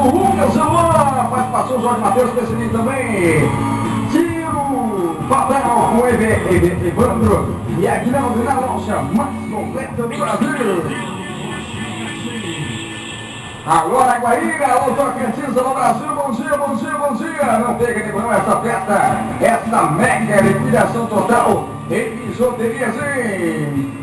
Francisco, Lucas, Luan, participação Jorge Matheus, percebido também. Tiro, papel com Evandro e Aguinaldo na lancha mais completa do Brasil. Agora Guaíra, alô Tocantins, alô Brasil, bom dia, bom dia, bom dia. Não pega de mão essa festa, essa mega liquidação total em bijuterias, hein?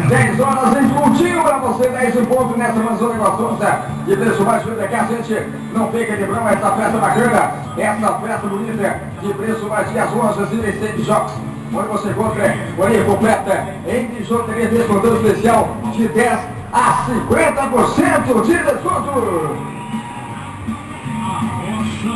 10 horas em pontinho para você, 10 em ponto nessa mansão negoçosa de preço baixo daqui. A gente não fica de brama, essa festa bacana, essa festa bonita de preço baixo das lojas e Mercedes Jogos, onde você compra folha completa em bijuteria, descontão especial de 10 a 50% de desconto.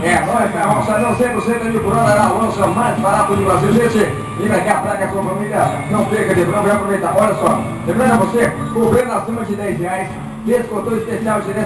É nóis, carroça, não 100% ali por hora, a lança mais barata do Brasil, gente. E daqui a praga a sua família, não perca de brama, vai aproveitar. Olha só, lembrando você, comprando acima de R$10, descontão especial de 10%.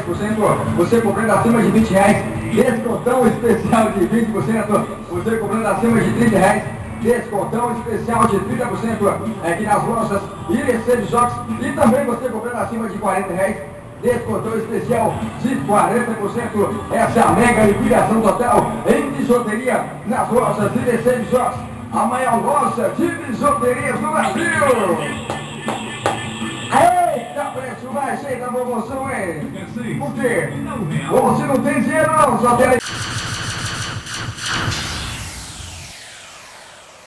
Você comprando acima de R$20, descontão especial de 20%. Você comprando acima de R$30, descontão especial de 30% aqui nas lojas e Mercedes Jogos. E também você comprando acima de R$40, descontão especial de 40%. Essa é a mega liquidação total em bijuteria nas lojas e Mercedes Jogos, a maior loja de bijuterias do Brasil. Eita, preço mais cheio da promoção, hein? Por quê? Você não tem dinheiro não, só tem...